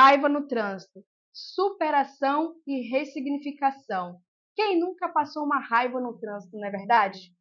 Raiva no trânsito, superação e ressignificação. Quem nunca passou uma raiva no trânsito, não é verdade?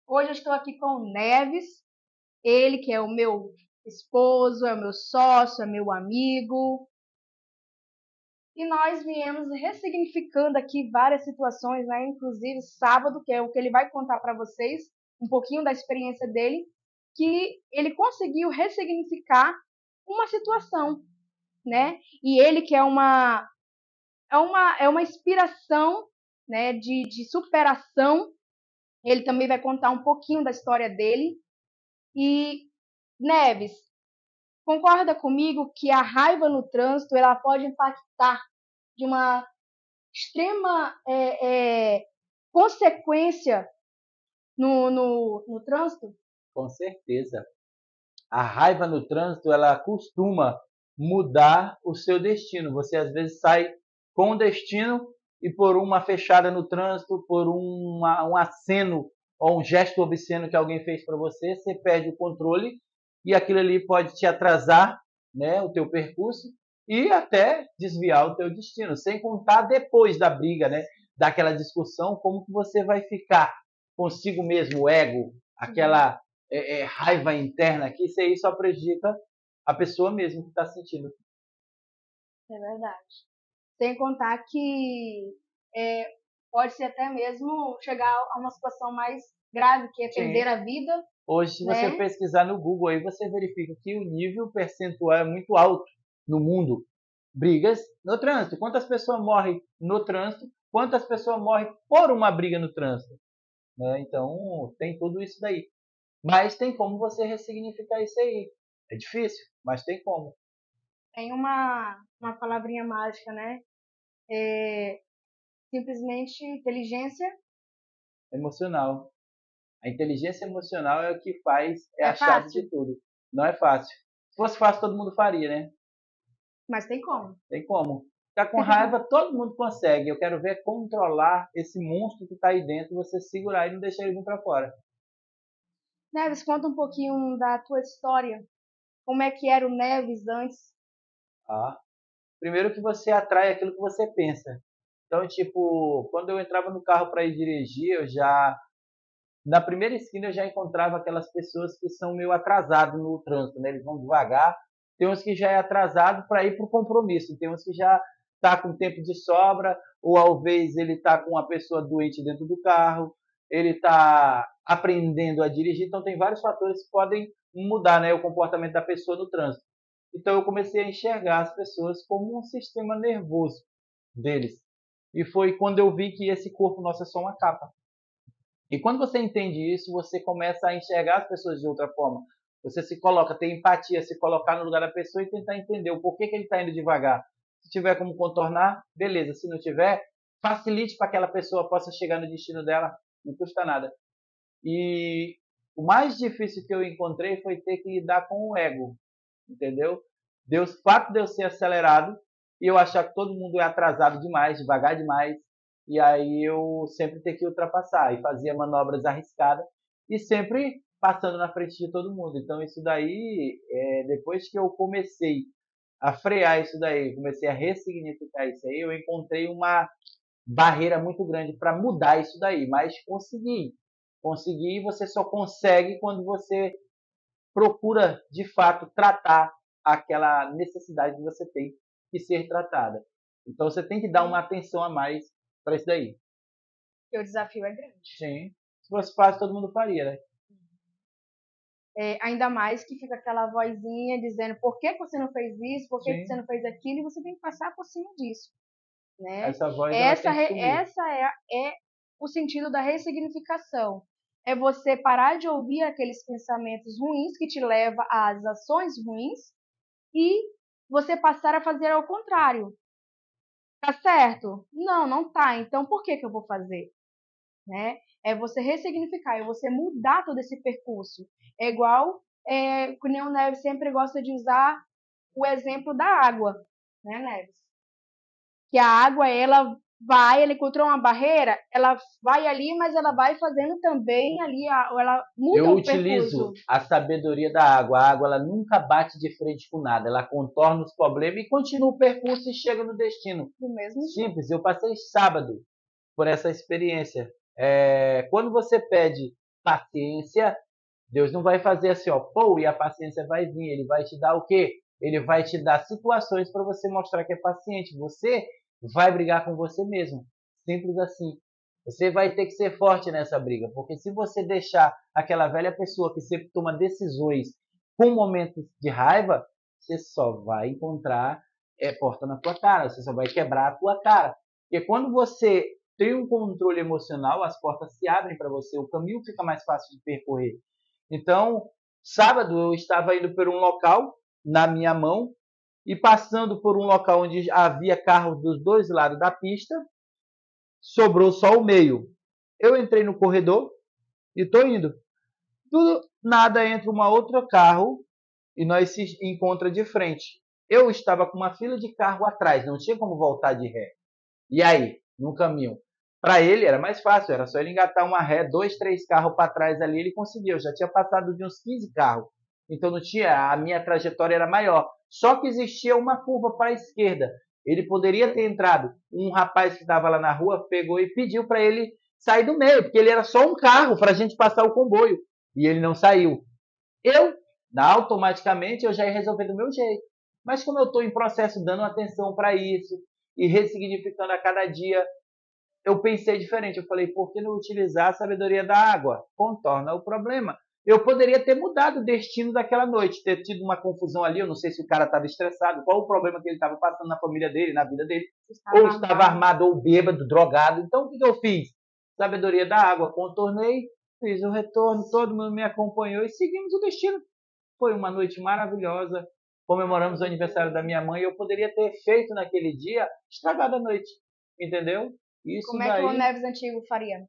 Hoje eu estou aqui com o Neves, ele que é o meu esposo, é o meu sócio, é meu amigo. E nós viemos ressignificando aqui várias situações, né? Inclusive sábado, que é o que ele vai contar para vocês, um pouquinho da experiência dele, que ele conseguiu ressignificar uma situação, né? E ele que é uma inspiração, né, de superação. Ele também vai contar um pouquinho da história dele. E, Neves, concorda comigo que a raiva no trânsito ela pode impactar de uma extrema consequência no trânsito? Com certeza. A raiva no trânsito, ela costuma mudar o seu destino. Você às vezes sai com o destino e por uma fechada no trânsito, por um aceno ou um gesto obsceno que alguém fez para você, você perde o controle e aquilo ali pode te atrasar, né, o teu percurso e até desviar o teu destino, sem contar depois da briga, né, daquela discussão, como que você vai ficar consigo mesmo, o ego, aquela raiva interna, que isso aí só prejudica a pessoa mesmo que está sentindo. É verdade. Sem contar que pode ser até mesmo chegar a uma situação mais grave, que é perder Sim. a vida. Hoje, se você Né? pesquisar no Google, aí você verifica que o nível percentual é muito alto no mundo. Brigas no trânsito. Quantas pessoas morrem no trânsito? Quantas pessoas morrem por uma briga no trânsito? Né? Então, tem tudo isso daí. Mas tem como você ressignificar isso aí. É difícil, mas tem como. Tem uma palavrinha mágica, né? Simplesmente inteligência Emocional. A inteligência emocional é o que faz, é é a chave fácil, de tudo. Não é fácil. Se fosse fácil, todo mundo faria, né? mas tem como. Tem como. Ficar com raiva, todo mundo consegue. Eu quero ver controlar esse monstro que está aí dentro, você segurar e não deixar ele vir para fora. Neves, conta um pouquinho da tua história. Como é que era o Neves antes? Tá? Primeiro que você atrai aquilo que você pensa. Então, tipo, quando eu entrava no carro para ir dirigir, eu já na primeira esquina eu já encontrava aquelas pessoas que são meio atrasados no trânsito, né? Eles vão devagar. Tem uns que já é atrasado para ir para o compromisso, tem uns que já está com tempo de sobra, ou talvez ele está com uma pessoa doente dentro do carro, ele está aprendendo a dirigir, então tem vários fatores que podem mudar, né, o comportamento da pessoa no trânsito. Então eu comecei a enxergar as pessoas como um sistema nervoso deles. E foi quando eu vi que esse corpo nosso é só uma capa. E quando você entende isso, você começa a enxergar as pessoas de outra forma. Você se coloca, tem empatia, se colocar no lugar da pessoa e tentar entender o porquê que ele está indo devagar. Se tiver como contornar, beleza. Se não tiver, facilite para que aquela pessoa possa chegar no destino dela, não custa nada. E o mais difícil que eu encontrei foi ter que lidar com o ego, entendeu? Deus, o fato de eu ser acelerado e eu achar que todo mundo é atrasado demais, devagar demais, e aí eu sempre ter que ultrapassar e fazia manobras arriscadas e sempre passando na frente de todo mundo. Então isso daí, depois que eu comecei a frear isso daí, comecei a ressignificar isso aí, eu encontrei uma barreira muito grande para mudar isso daí, mas consegui. Consegui, você só consegue quando você procura de fato tratar aquela necessidade que você tem de ser tratada. Então você tem que dar uma atenção a mais para isso daí. Porque o desafio é grande. Sim. Se fosse fácil, todo mundo faria, né? Ainda mais que fica aquela vozinha dizendo por que você não fez isso, por que Sim. você não fez aquilo, e você tem que passar por cima disso. Né? Essa voz ela tem que sumir. Essa é o sentido da ressignificação. É você parar de ouvir aqueles pensamentos ruins que te levam às ações ruins e você passar a fazer ao contrário. Tá certo? Não, não tá. Então por que eu vou fazer? Né? É você ressignificar, é você mudar todo esse percurso. É igual, o Neo Neves sempre gosta de usar o exemplo da água, né, Neves? Que a água, ela ela encontrou uma barreira, ela vai ali, mas ela vai fazendo também ali, ela muda Eu o percurso. utilizo a sabedoria da água. A água ela nunca bate de frente com nada. Ela contorna os problemas e continua o percurso e chega no destino. Do mesmo jeito. Simples. Eu passei sábado por essa experiência. Quando você pede paciência, Deus não vai fazer assim, ó, pô, e a paciência vai vir. Ele vai te dar o quê? Ele vai te dar situações para você mostrar que é paciente. Você vai brigar com você mesmo. Simples assim. Você vai ter que ser forte nessa briga, porque se você deixar aquela velha pessoa que sempre toma decisões com momentos de raiva, você só vai encontrar porta na tua cara, você só vai quebrar a tua cara. Porque quando você tem um controle emocional, as portas se abrem para você, o caminho fica mais fácil de percorrer. Então, sábado eu estava indo por um local na minha mão e passando por um local onde havia carros dos dois lados da pista, sobrou só o meio. Eu entrei no corredor e estou indo. Do nada entra uma outra carro e nós se encontra de frente. Eu estava com uma fila de carro atrás, não tinha como voltar de ré. E aí, no caminho? Para ele era mais fácil, era só ele engatar uma ré, 2, 3 carros para trás ali, ele conseguiu. Eu já tinha passado de uns 15 carros. Então não tinha, a minha trajetória era maior. Só que existia uma curva para a esquerda. Ele poderia ter entrado. Um rapaz que estava lá na rua pegou e pediu para ele sair do meio, porque ele era só um carro para a gente passar o comboio. E ele não saiu. Eu, automaticamente, eu já ia resolver do meu jeito. Mas como eu estou em processo dando atenção para isso e ressignificando a cada dia, eu pensei diferente. Eu falei, por que não utilizar a sabedoria da água? Contorna o problema. Eu poderia ter mudado o destino daquela noite, ter tido uma confusão ali. Eu não sei se o cara estava estressado, qual o problema que ele estava passando na família dele, na vida dele, ou estava armado, ou bêbado, drogado. Então, o que eu fiz? Sabedoria da água, contornei, fiz o retorno, todo mundo me acompanhou e seguimos o destino. Foi uma noite maravilhosa. Comemoramos o aniversário da minha mãe. Eu poderia ter feito naquele dia, estragado a noite. Entendeu? Isso Como é que o daí. Neves antigo faria?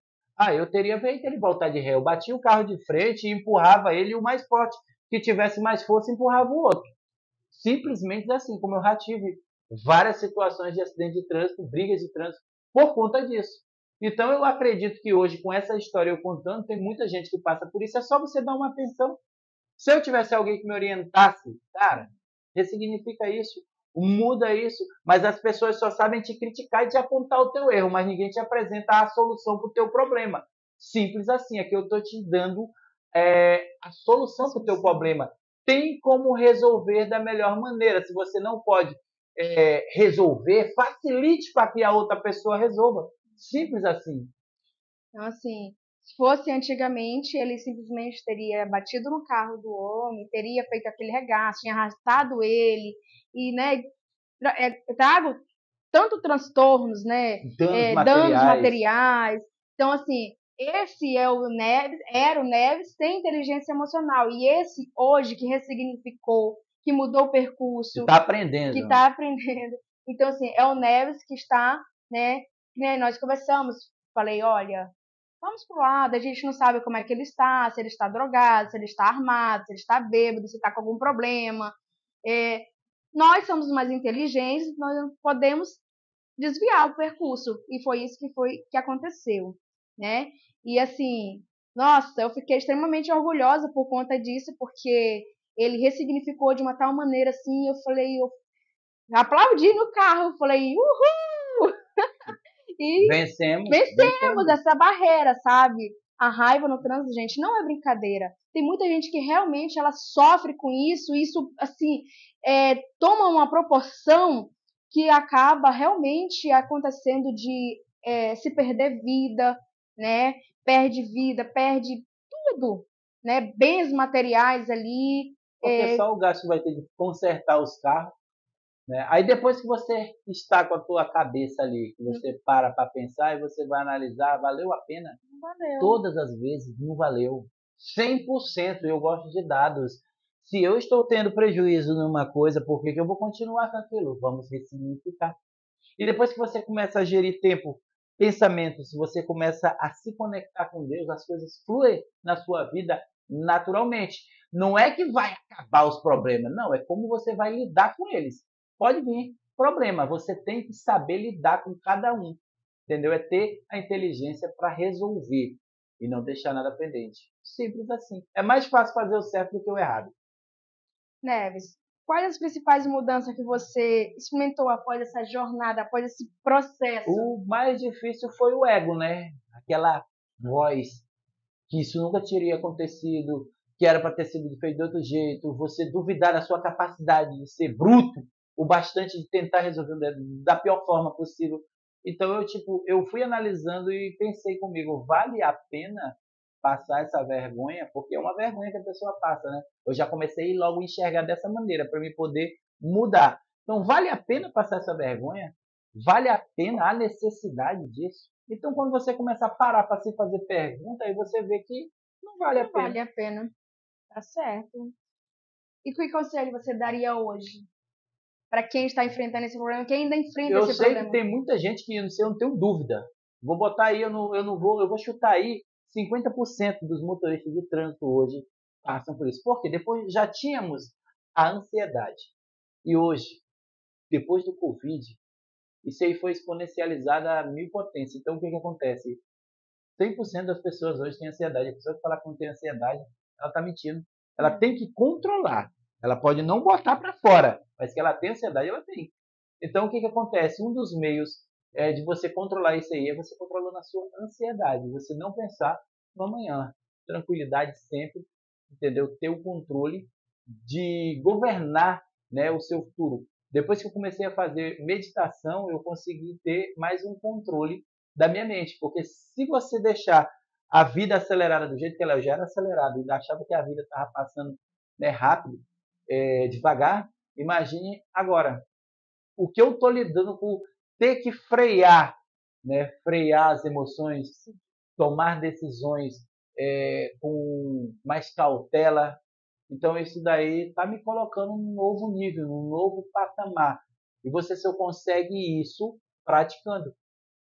Eu teria feito ele voltar de ré. Eu batia o carro de frente e empurrava ele, e o mais forte que tivesse mais força empurrava o outro. Simplesmente assim, como eu já tive várias situações de acidente de trânsito, brigas de trânsito, por conta disso. Então eu acredito que hoje, com essa história eu contando, tem muita gente que passa por isso. É só você dar uma atenção. Se eu tivesse alguém que me orientasse, cara, ressignifica isso, muda isso, mas as pessoas só sabem te criticar e te apontar o teu erro, mas ninguém te apresenta a solução para o teu problema. Simples assim, aqui eu estou te dando a solução para o teu problema. Tem como resolver da melhor maneira. Se você não pode resolver, facilite para que a outra pessoa resolva. Simples assim. Então, assim, se fosse antigamente, ele simplesmente teria batido no carro do homem, teria feito aquele regaço, tinha arrastado ele, e, né, trago tanto transtornos, né, danos materiais. Então, assim, esse é o Neves, era o Neves sem inteligência emocional. E esse hoje que ressignificou, que mudou o percurso, que está aprendendo. Que está aprendendo. Então, assim, é o Neves que está, né? Nós conversamos, falei, olha, vamos pro lado, a gente não sabe como é que ele está, se ele está drogado, se ele está armado, se ele está bêbado, se está com algum problema. Nós somos mais inteligentes, nós podemos desviar o percurso. E foi isso que aconteceu, né? E assim, nossa, eu fiquei extremamente orgulhosa por conta disso, porque ele ressignificou de uma tal maneira assim, eu aplaudi no carro, eu falei, uhul! E vencemos essa barreira, sabe? A raiva no trânsito, gente, não é brincadeira. Tem muita gente que realmente ela sofre com isso, assim, toma uma proporção que acaba realmente acontecendo de se perder vida, né? Perde vida, perde tudo, né? Bens materiais ali. Porque só o gasto vai ter de consertar os carros, né? Aí depois que você está com a tua cabeça ali, que você para pensar e você vai analisar, valeu a pena? Não valeu. Todas as vezes não valeu. 100% eu gosto de dados. Se eu estou tendo prejuízo numa coisa, por que eu vou continuar com aquilo? Vamos ressignificar. E depois que você começa a gerir tempo, pensamentos, você começa a se conectar com Deus, as coisas fluem na sua vida naturalmente. Não é que vai acabar os problemas, não, é como você vai lidar com eles. Pode vir problema, você tem que saber lidar com cada um. entendeu? É ter a inteligência para resolver e não deixar nada pendente. Simples assim. É mais fácil fazer o certo do que o errado. Neves, quais as principais mudanças que você experimentou após essa jornada, após esse processo? O mais difícil foi o ego, né? Aquela voz que isso nunca teria acontecido, que era para ter sido feito de outro jeito, você duvidar da sua capacidade de ser bruto o bastante de tentar resolver da pior forma possível. Então eu fui analisando e pensei comigo, vale a pena passar essa vergonha? Porque é uma vergonha que a pessoa passa, né? Eu já comecei logo a enxergar dessa maneira para me poder mudar. Então vale a pena passar essa vergonha? Vale a pena a necessidade disso? Então, quando você começa a parar para se fazer pergunta, aí você vê que não vale a Não pena. vale a pena. Tá certo. E que conselho você daria hoje para quem está enfrentando esse problema, quem ainda enfrenta Eu esse sei que problema? tem muita gente que eu não tenho dúvida. Vou botar aí, eu vou chutar aí 50% dos motoristas de trânsito hoje passam por isso. Porque depois já tínhamos a ansiedade. E hoje, depois do Covid, isso aí foi exponencializado a mil potência. Então, o que acontece? 100% das pessoas hoje têm ansiedade. A pessoa que falar que não tem ansiedade, ela está mentindo. Ela tem que controlar. Ela pode não botar para fora, mas que ela tem ansiedade, ela tem. Então, o que acontece? Um dos meios de você controlar isso aí é você controlando a sua ansiedade. Você não pensar no amanhã. Tranquilidade sempre, entendeu? Ter o controle de governar, né, o seu futuro. Depois que eu comecei a fazer meditação, eu consegui ter mais um controle da minha mente. Porque se você deixar a vida acelerada do jeito que ela já era acelerada e achava que a vida estava passando, né, rápido, devagar, imagine agora. O que eu estou lidando com ter que frear, né, frear as emoções, tomar decisões com mais cautela. Então isso daí está me colocando num novo nível, num novo patamar. E você só consegue isso praticando.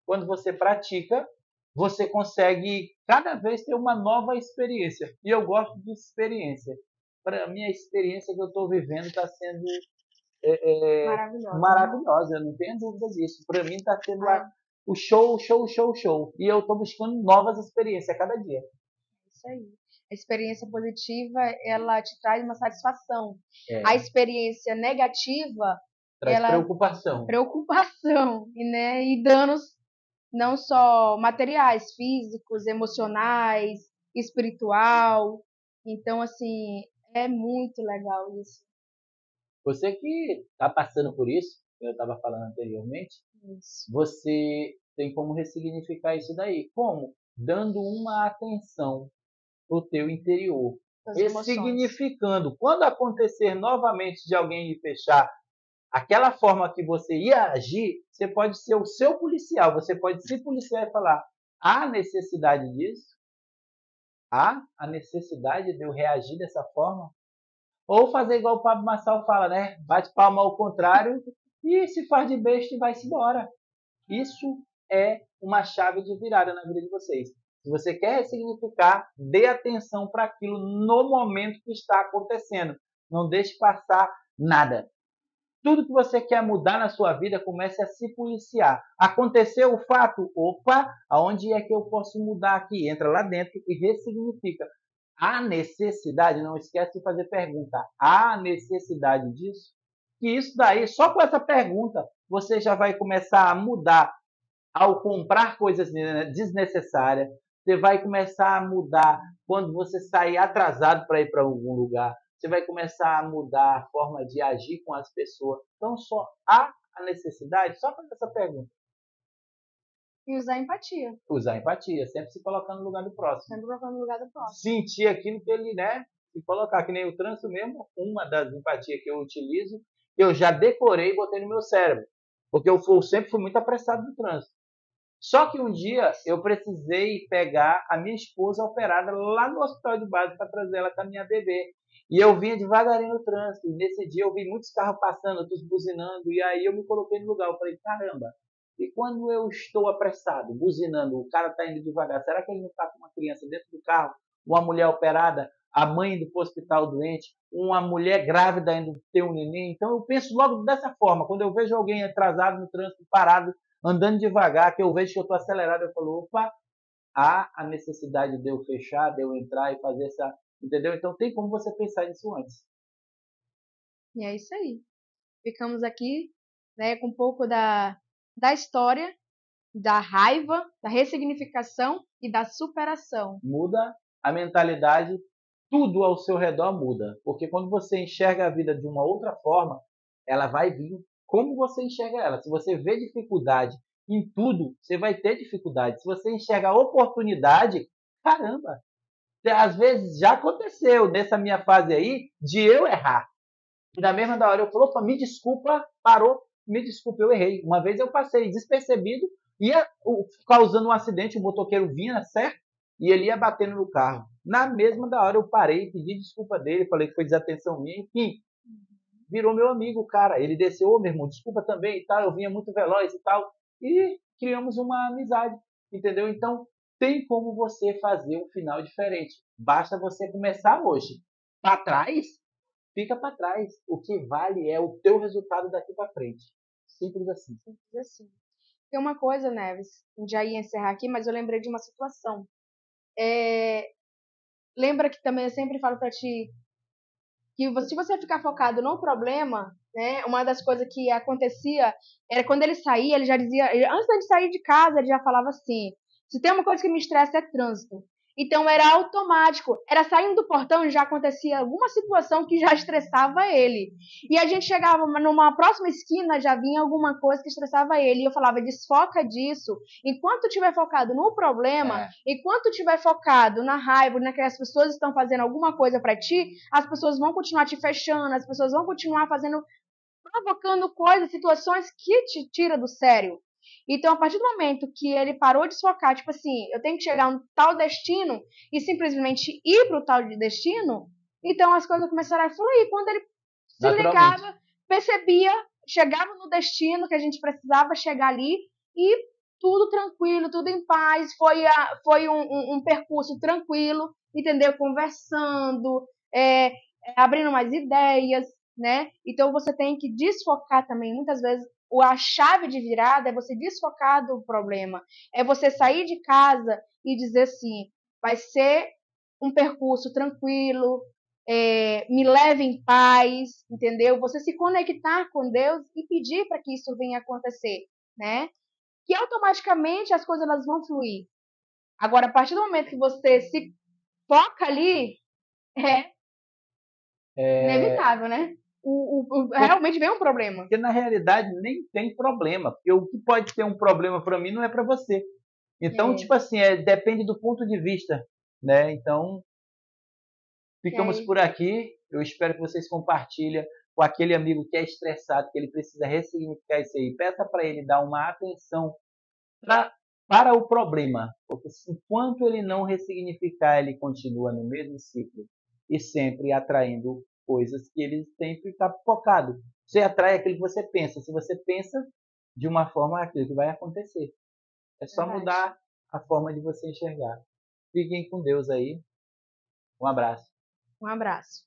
Quando você pratica, você consegue cada vez ter uma nova experiência. E eu gosto de experiência. Para mim, a experiência que eu estou vivendo está sendo Maravilhosa, né? maravilhosa, eu não tenho dúvida disso. Para mim está sendo Ah, o show, show, show, show. E eu estou buscando novas experiências a cada dia. isso aí. A experiência positiva, ela te traz uma satisfação. A É, experiência negativa, traz ela preocupação. preocupação e danos não só materiais, físicos, emocionais, espiritual. Então, assim, é muito legal isso. Você que está passando por isso, eu estava falando anteriormente, Isso. você tem como ressignificar isso daí. Como? Dando uma atenção para o teu interior. As emoções. Ressignificando. Quando acontecer novamente de alguém lhe fechar aquela forma que você ia agir, você pode ser o seu policial. Você pode se policiar e falar: há necessidade disso? Há a necessidade de eu reagir dessa forma? Ou fazer igual o Pablo Marçal fala, né? Bate palma ao contrário e se faz de besta e vai-se embora. Isso é uma chave de virada na vida de vocês. Se você quer ressignificar, dê atenção para aquilo no momento que está acontecendo. Não deixe passar nada. Tudo que você quer mudar na sua vida, comece a se policiar. Aconteceu o fato? Opa, aonde é que eu posso mudar aqui? Entra lá dentro e ressignifica. Há necessidade? Não esquece de fazer pergunta. Há necessidade disso? Que isso daí, só com essa pergunta, você já vai começar a mudar ao comprar coisas desnecessárias. Você vai começar a mudar quando você sair atrasado para ir para algum lugar. Você vai começar a mudar a forma de agir com as pessoas. Então, só há a necessidade? Só fazer essa pergunta. E usar empatia. Usar empatia, sempre se colocar no lugar do próximo. Sempre colocando no lugar do próximo. Sentir aquilo que ele, né? Se colocar, que nem o trânsito mesmo, uma das empatias que eu utilizo, eu já decorei e botei no meu cérebro. Porque eu sempre fui muito apressado no trânsito. Só que um dia eu precisei pegar a minha esposa operada lá no hospital de base para trazer ela com a minha bebê. E eu vinha devagarinho no trânsito. E nesse dia eu vi muitos carros passando, outros buzinando. E aí eu me coloquei no lugar. Eu falei, caramba, e quando eu estou apressado, buzinando, o cara está indo devagar, será que ele não está com uma criança dentro do carro? Uma mulher operada, a mãe indo para o hospital doente, uma mulher grávida indo ter um neném? Então eu penso logo dessa forma. Quando eu vejo alguém atrasado no trânsito, parado, andando devagar, que eu vejo que eu estou acelerado, eu falo, opa, há a necessidade de eu fechar, de eu entrar e fazer essa... Entendeu? Então tem como você pensar nisso antes. E é isso aí. Ficamos aqui, né, com um pouco da história, da raiva, da ressignificação e da superação. Muda a mentalidade, tudo ao seu redor muda. Porque quando você enxerga a vida de uma outra forma, ela vai vir como você enxerga ela. Se você vê dificuldade em tudo, você vai ter dificuldade. Se você enxerga oportunidade, caramba, às vezes já aconteceu nessa minha fase aí de eu errar. E na mesma da hora eu falo, opa, me desculpa, parou, me desculpa, eu errei. Uma vez eu passei despercebido, ia causando um acidente, o motoqueiro vinha, certo? E ele ia batendo no carro. Na mesma da hora eu parei, pedi desculpa dele, falei que foi desatenção minha, enfim. Virou meu amigo, cara. Ele desceu, ô meu irmão, desculpa também e tal, eu vinha muito veloz e tal. E criamos uma amizade, entendeu? Então, tem como você fazer um final diferente. Basta você começar hoje. Para trás, fica para trás. O que vale é o teu resultado daqui para frente. Simples assim. Simples assim. Tem uma coisa, Neves, já ia encerrar aqui, mas eu lembrei de uma situação. Lembra que também eu sempre falo para ti que se você ficar focado no problema, né, uma das coisas que acontecia era quando ele saía, ele já dizia, antes de sair de casa, ele já falava assim: se tem uma coisa que me estressa é trânsito. Então era automático, era saindo do portão e já acontecia alguma situação que já estressava ele. E a gente chegava numa próxima esquina, já vinha alguma coisa que estressava ele. E eu falava: desfoca disso. Enquanto estiver focado no problema, enquanto estiver focado na raiva, na que as pessoas estão fazendo alguma coisa para ti, as pessoas vão continuar te fechando, as pessoas vão continuar fazendo, provocando coisas, situações que te tiram do sério. Então, a partir do momento que ele parou de focar, tipo assim, eu tenho que chegar a um tal destino e simplesmente ir para o tal de destino, então as coisas começaram a fluir. Quando ele se ligava, percebia, chegava no destino que a gente precisava chegar ali e tudo tranquilo, tudo em paz. Foi um percurso tranquilo, entendeu? Conversando, abrindo mais ideias, né? Então você tem que desfocar também. Muitas vezes a chave de virada é você desfocar do problema. É você sair de casa e dizer assim: vai ser um percurso tranquilo, me leve em paz, entendeu? Você se conectar com Deus e pedir para que isso venha acontecer, né? Que automaticamente as coisas elas vão fluir. Agora, a partir do momento que você se foca ali, é inevitável, né? Realmente vem um problema. Porque na realidade nem tem problema. Porque o que pode ter um problema para mim não é para você. Então, tipo assim, depende do ponto de vista, né? Então, ficamos por aqui. Eu espero que vocês compartilhem com aquele amigo que é estressado, que ele precisa ressignificar isso aí. Peça para ele dar uma atenção para o problema. Porque enquanto ele não ressignificar, ele continua no mesmo ciclo e sempre atraindo coisas que ele sempre está focado. Você atrai aquilo que você pensa. Se você pensa de uma forma, é aquilo que vai acontecer. É só mudar a forma de você enxergar. Fiquem com Deus aí. Um abraço. Um abraço.